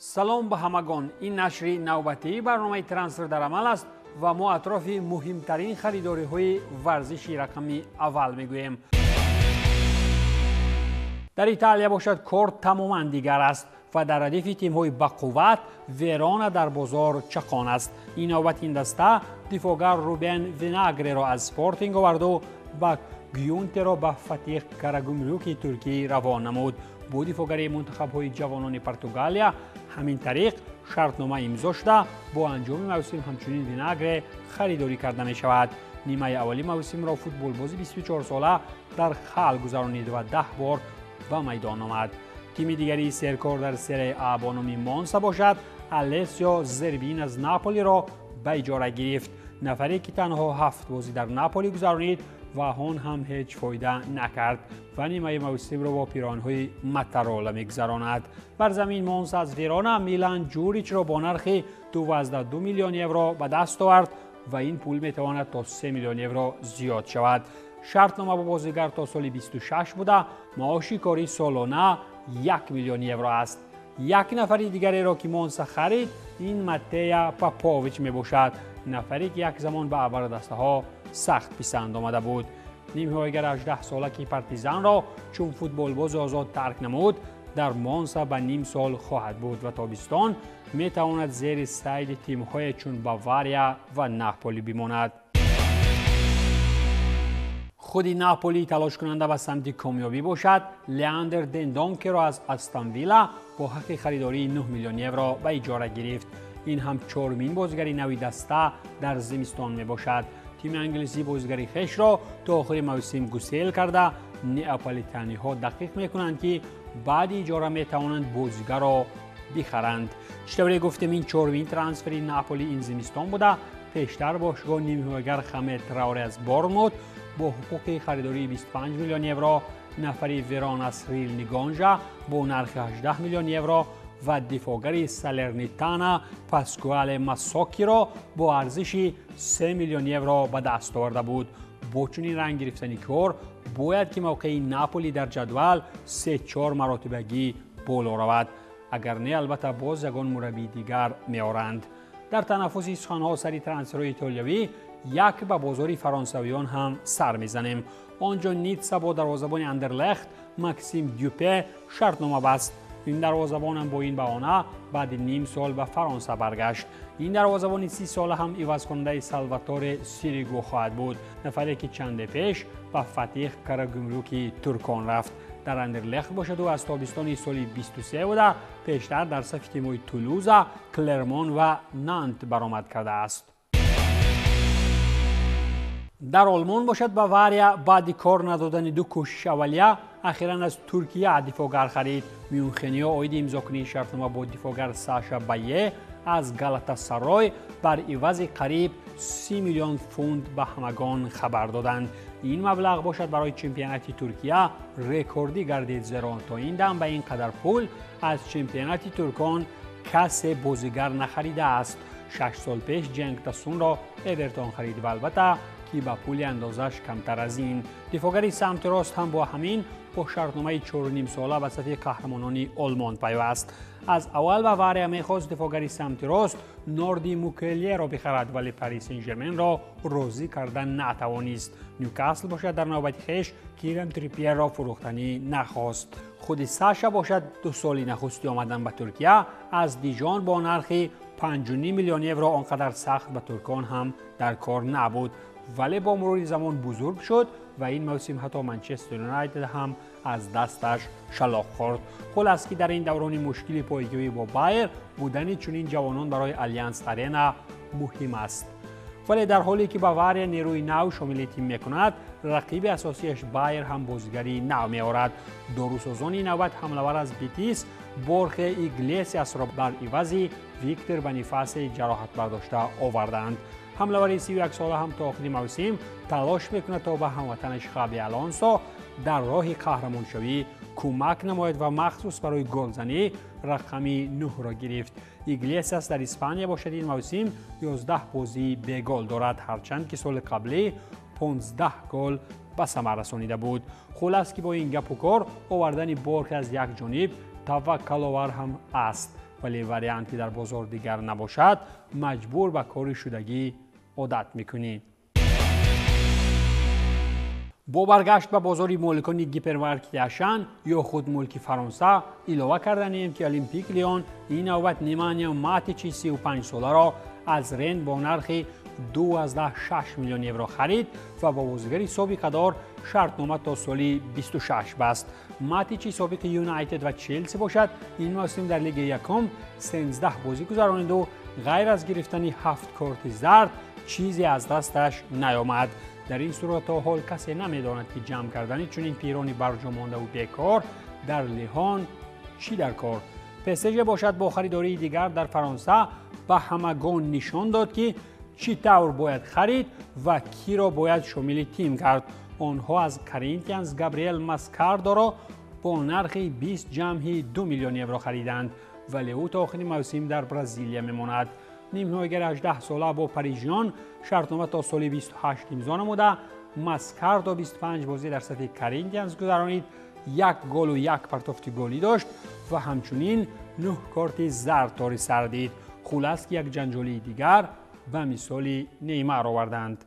سلام به همگان. این نشر نوبتی برنامه ترانسفر در عمل است و ما اطراف مهمترین خریداری های ورزشی رقمی اول میگوییم. در ایتالیا باشد کار تماما دیگر است و در ردیف تیم های با قوت ویرونا در بازار چقان است. این نوبت این دسته دفاعگر روبن ویناگری را از اسپورتینگ آورد و با گیونته را به فتح کارگومروک ترکی روان نمود. با دفاعگری منتخب های جوانان پرتغالیا همین طریق شرطنامه امضا شده با انجام موسم همچنین ویناگری خریداری کرده می شود. نیمه اولی موسم را فوتبال بازی 24 ساله در خل گذرانید و 10 بار به میدان آمد. تیم دیگری سرکار در سری آ با نام مونسا باشد السیو زربین از ناپولی را به اجاره گرفت. نفری که تنها 7 بازی در ناپولی گذرانید و آن هم هیچ فایده نکرد و نیمه موسم را با پیرانهای مترولا میگذراند. بر زمین مونسا از ویرونا میلان جوریچ را با نرخ 12 میلیون یورو به دست آورد و این پول میتواند تا 3 میلیون یورو زیاد شود. شرطنامه با بازیگر تا سال 26 بوده. معاش کاری سالانه 1 میلیون یورو است. یک نفری دیگری را که مونسا خرید این ماتیا پاپوویچ می باشد. نفری که یک زمان به ابر دسته ها سخت پسند آمده بود. نیمه‌ایگر 18 ساله که پارتیزان را چون فوتبال باز آزاد ترک نمود در مونسا به نیم سال خواهد بود و تابستان می تواند زیر ساید تیم‌های چون باواریا و ناپولی بماند. خودی ناپولی تلاش کننده به سمت کامیابی باشد. لیاندر دندونکه را از استون ویلا با حق خریداری 9 میلیون یورو به اجاره گرفت. این هم چهارمین بازیگری نوی دسته در زمستان می باشد. تیم انگلیسی بازیگری خویش را تا آخر موسم گسیل کرده. نئاپولیتانی ها دقیق می کنند که بعد اجاره می توانند بازیگر را بخرند. چطوری گفتم این چهارمین ترانسفر ناپولی این زمستان بوده. پیشتر باشگاه نیمه‌ایگر خمه تراوره از بورنموث با حقوق خریداری 25 میلیون یورو، نفری ویرونا سریل نیگونجا با نرخ 18 میلیون یورو و دفاعگری سالرنیتانا پاسکوال ماسوکی را با ارزش 3 میلیون یورو به دست آورده بود. با چنین رنگ گرفتن کار باید که موقع ناپولی در جدول 3-4 مراتبگی بالا رود. اگر نه البته باز یگان مربی دیگر میآورند. در تنفس سخن‌ها سری ترانسفرهای ایتالیایی یک به بازار فرانسویان هم سر میزنیم. آنجا نیتسا با دروازه‌بان اندرلخت ماکسیم دیوپه شرطنامه بست. این دروازه‌بان هم با این بهانه بعد نیم سال به فرانسه برگشت. این دروازه‌بان 30 ساله هم عوض کننده سالواتور سیریگو خواهد بود. نفری که چند پیش به فتح کارگومروک ترکان رفت. در اندرلخت باشد و از تابستان سال 23 بوده. پیشتر در صف تیم‌های تولوز، کلرمون و نانت برآمد کرده است. در آلمان باشد باواریا بعد کار ندادن دو کوشش اولیه اخیراً از ترکیه دفاعگر خرید. میونخنیا اوید امضا کنی شرطنامه با دفاعگر ساشا بایه از گالاتاسارای بر عوض قریب 30 میلیون پوند به همگان خبر دادند. این مبلغ باشد برای چمپیونات ترکیه رکوردی گردید، زیرا تا این دم به این قدر پول از چمپیونات ترکان کسی بازیگر نخریده است. 6 سال پیش جنگ تاسون را اورتون خرید و البته که با پول اندازش کمتر از این. دفاعگری سمت راست هم با همین با شرطنامه 4.5 ساله به صف قهرمانان آلمان پیوست. از اول باواریا می‌خواست دفاعگری سمت راست نوردی موکلیه را بخرد ولی پاریس سن ژرمن را راضی کردن نتوانست. نیوکاسل باشد در نوبت خویش کیرن تریپیر را فروختنی نخواست. خود ساشا باشد 2 سالی نخستی آمدن به ترکیه از دیجان با نرخ 5.5 میلیون یورو آنقدر سخت به ترکان هم در کار نبود ولی با مرور زمان بزرگ شد و این موسم حتی منچستر یونایتد هم از دستش شلاق خورد. خلاص که در این دوران مشکلی پایگیری با بایر بودن چنین جوانان برای الیانس آرینا مهم است. ولی در حالی که باواریا نیروی نو شامل تیم میکند رقیب اساسیش بایر هم بازیگری نو میآورد. داروسازان نوبت حمله‌ور از بیتیس بورخه ایگلیسیاس را بر عوض ویکتور بنیفاس جراحت برداشته آوردند. حمله‌ور 31 ساله هم تا آخر موسم تلاش میکند تا به هموطنش خابی آلونسو در راه قهرمان شوی کمک نماید و مخصوص برای گلزنی رقمی 9 را گرفت. ایگلیسیاس در اسپانیا باشد این موسم 11 بازی به گل دارد، هرچند که سال قبلی 15 گل به ثمر رسانیده بود. خلاص که با این گپ و کار آوردن بورخ از یک جانب توکل آور هم است. ولی وریانتی در بازار دیگر نباشد مجبور به کار شدگی عادت میکنی. با برگشت به بازار مالکان هیپرمارکت اشن یا خود ملک فرانسه علاوه کردنیم که المپیک لیون این نوبت نیمانیا ماتیچ 35 ساله را از رند با نرخ 2.6 میلیون یورو خرید و با بازیگر سابق دار شرطنامه تا سال 26 بست. ماتیچ سابق یونایتد و چلسی باشد. این موسم در لیگ یکم 13 بازی گذرانید و غیر از گرفتن 7 کارت زرد چیزی از دستش نیامد. در این صورت تا حال کسی نمیداند که جمع کردن چنین پیرانی برجامانده و بیکار در لیهان چی در کار. PSG باشد با خریداری دیگر در فرانسه به همگان نشان داد که چی طور باید خرید و کی را باید شامل تیم کرد. آنها از کارینتیانز گابریل ماسکاردو را با نرخ 20.2 میلیون یورو خریدند ولی او تا آخر موسم در برزیلیا میماند. نیمه‌نهاییگر 18 ساله با پاریژیان شرطنامه تا سال 28 امضا نموده. ماسکاردو 25 بازی در صف کارینتیانز گذرانید، 1 گل و 1 پرتافت گلی داشت و همچنین 9 کارت زرد طاری سر دید. خلاص که یک جنجالی دیگر به مثال نیمار آوردند.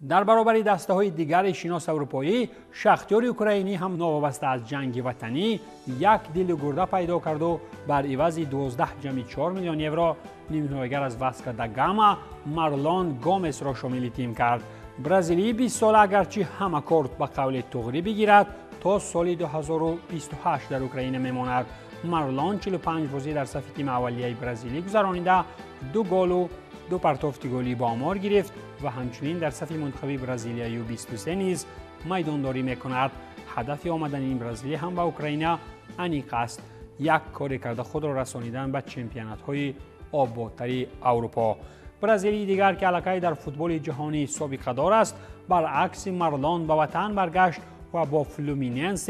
در برابر دسته های دیگر شناس اروپایی، شختیار اوکراینی هم نوابسته از جنگ وطنی یک دیل گرده پیدا کرد و بر عوض 12.4 میلیون یورو نیمه‌نهاییگر از واسکو دا گاما مارلون گومز را شامل تیم کرد. برزیلی 20 ساله اگرچه همه کارت به قول تغری بگیرد تا سال 2028 در اوکراین میماند. مارلون 45 بازی در صف تیم اولیه برزیلی گذرانیده، 2 گل و 2 پرتافت گلی با آمار گرفت و همچنین در صف منتخب برزیلیا U23 نیز میدانداری میکند. هدف آمدن این برزیلی هم به اوکراین انیق است، یک کار کرده خود را رسانیدن به چمپیونات های آبادتر اروپا. برزیلی دیگر که علاقه در فوتبال جهانی سابقه دار است، برعکس مارلون به وطن برگشت و با فلومیننس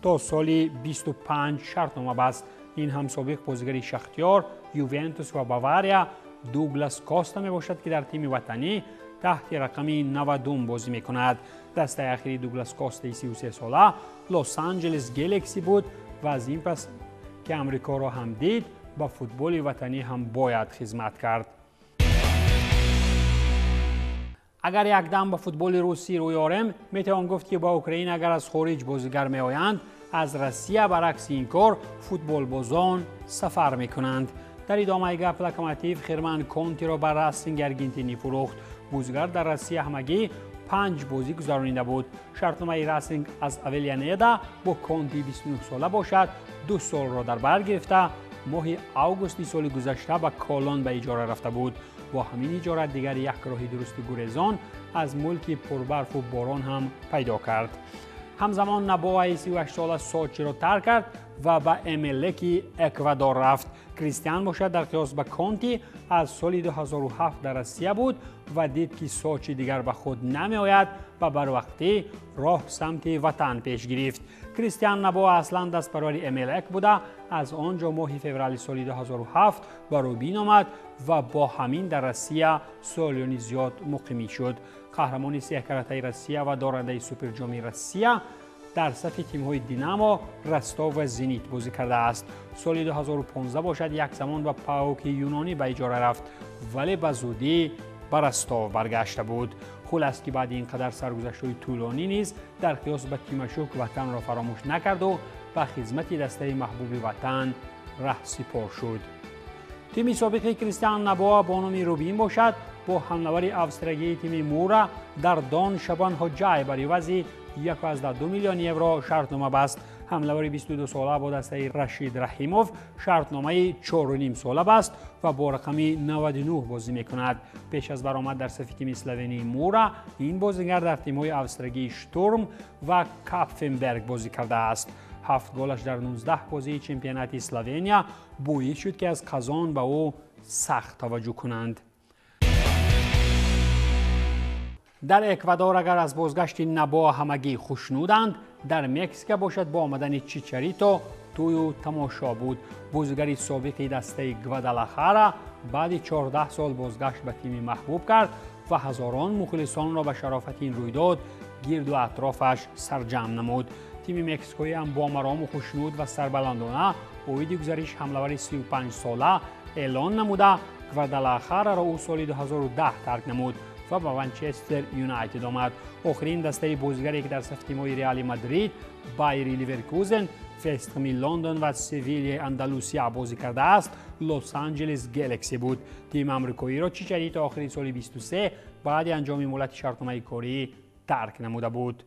تا سال 25 شرطنامه بست. این هم سابق بازیگر شختیار، یوونتوس و باواریا دوگلاس کاستا می باشد که در تیم وطنی تحت رقم 90 بازی می کند. دسته اخیری دوگلاس کاستا 33 ساله لس آنجلس گلکسی بود و از این پس که امریکا را هم دید با فوتبال وطنی هم باید خدمت کرد. اگر یک دم با فوتبال روسی روی آرم میتوان گفت که با اوکراین اگر از خارج بازیگر می آیند از روسیه برعکس این کار فوتبال بازان سفر می کنند. در ادامه گپ لوکوموتیو خرمن کونتی را بر راستینگ ارجنتینی فروخت. بازیگر در روسیه همگی 5 بازی گذرانیده بود. شرطنامه راستینگ از اولینیدا با کونتی 29 ساله باشد 2 سال را در بر گرفته. ماه آگوست سال گذشته به کالون به اجاره رفته بود. با همین اجاره دیگر یک راه درست گریزان از ملک پربرف و باران هم پیدا کرد. همزمان نبوه 38 ساله سوچی را ترک کرد و به املک اکوادور رفت. کریستیان باشد در قیاس به کونتی از سال 2007 در روسیه بود و دید که سوچی دیگر به خود نمی آید و بر وقتی راه سمت وطن پیش گرفت. کریستیان نبوه اصلا دست پرور املک بوده، از آنجا ماه فوریه سال 2007 به روبین آمد و با همین در روسیه سالیانی زیاد مقیم شد. قهرمان 3 کرته روسیه و دارنده سوپر جام روسیه در صف تیم‌های دینامو، رستاو و زنیت بازی کرده است. سال 2015 باشد یک زمان به پاوک یونانی به اجاره رفت ولی به زودی به رستاو برگشته بود. خلاص که بعد اینقدر سرگذشت‌های طولانی نیز در قیاس به تیمشوک وطن را فراموش نکرد و به خدمت دسته محبوب وطن رهسپار شد. تیم سابق کریستیان نبوه با نام روبین باشد با حمله‌ور اوستریایی تیم مورا در دان شبان حجای بر عوض 1.2 میلیون یورو شرطنامه بست. حمله‌ور 22 ساله با دسته رشید رحیموف شرطنامه 4.5 ساله بست و با رقم 99 بازی می‌کند. پیش از برآمد در صف تیم اسلوونی مورا، این بازیگر در تیم‌های اوستریایی شتورم و کاپفنبرگ بازی کرده است. 7 گلش در 19 بازی چمپیونات اسلوونیا باعث شد که از قزان به او سخت توجه کنند. در اکوادور اگر از بازگشت نبوه همگی خوشنودند، در مکزیک باشد با آمدن چیچاریتو توی تماشا بود. بازیگر سابق دسته گوادالاخارا بعد 14 سال بازگشت به تیم محبوب کرد و هزاران مخلصان را به شرافت این رویداد گرد و اطرافش سرجمع نمود. تیم مکزیکویی هم با مرام و خوشنود و سربلندانه اوید گزارش حمله‌ور 35 ساله اعلان نموده و در آخر را او سال 2010 ترک نمود و به منچستر یونایتد آمد. آخرین دسته بازیگری که در صف تیم‌های رئال مادرید، بایر لیورکوزن، وست هم لندن و سویل اندلوسیا بازی کرده است، لس آنجلس گلکسی بود. تیم آمریکایی را چیچری تا آخر سال 23 بعد انجام مهلت شرطنامه کاری ترک نموده بود.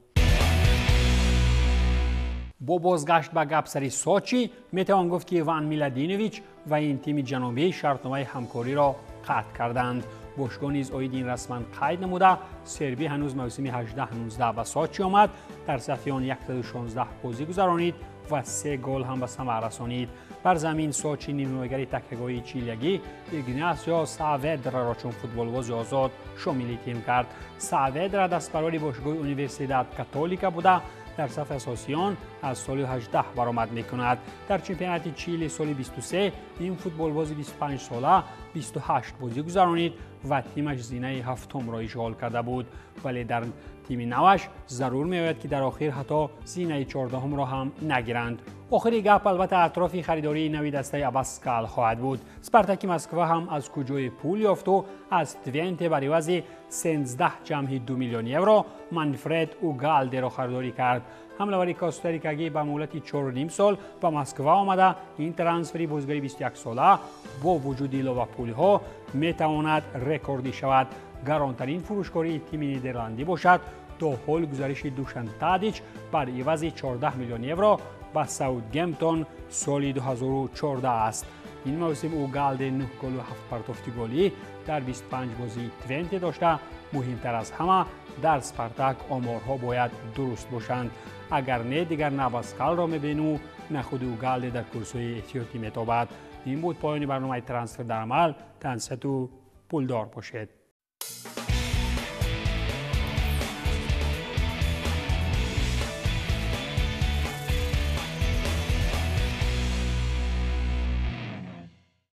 با بازگشت به گپ سری سوچی میتوان گفت که ایوان میلادینوویچ و این تیم جنوبی شرطنامه همکاری را قطع کردند. باشگاه نیز اوید این رسما قید نموده. سربی هنوز موسم 18-19 به سوچی آمد، در صف آن 116 بازی گذرانید و 3 گل هم به ثمر رسانید. بر زمین سوچی نیمه‌نگری تکیه‌گاهی چیلیگی ایگناسیو ساویدرا را چون فوتبالباز آزاد شامل تیم کرد. ساویدرا دستپروری باشگاه اونیورسیداد کاتولیکا بوده، در صف اساسیان از سال 18 برآمد می‌کند. در چمپیونات چیلی سال 23 این فوتبالباز 25 ساله 28 بازی گذرانید و تیمش زینه هفتم را اشغال کرده بود، ولی در تیم نوش ضرور می‌آید که در آخر حتی زینه 14 را هم نگیرند. آخری گپ البته اطراف خریداری نوی دسته اباسکال خواهد بود. اسپارتاک مسکو هم از کجای پول یافت و از توینته بر عوض 13.2 میلیون یورو منفرد اوگالده را خریداری کرد. حمله‌ور کوستاریکایی با مهلت 4.5 سال به مسکو آمده. این ترانسفری بازیگر 21 ساله با وجود لیورپول‌ها میتواند رکوردی شود. گرانترین فروشکاری تیم نیدرلندی باشد. تا حال گزارش دوشان تادیچ بر عوض 14 میلیون یورو با ساوثگمپتون سال 2014 است. این موسم اوگالده 9 گل و 7 پرتافت گلی در 25 بازی توینته داشته. مهمتر از همه در اسپارتاک آمارها باید درست باشند. اگر نه دیگر نه اباسکال را میبینو نه خود اوگالده در کورس‌های احتیاطی میتابد. این بود پایان برنامه ترانسفر در عمل. تنسیت و پولدار باشید.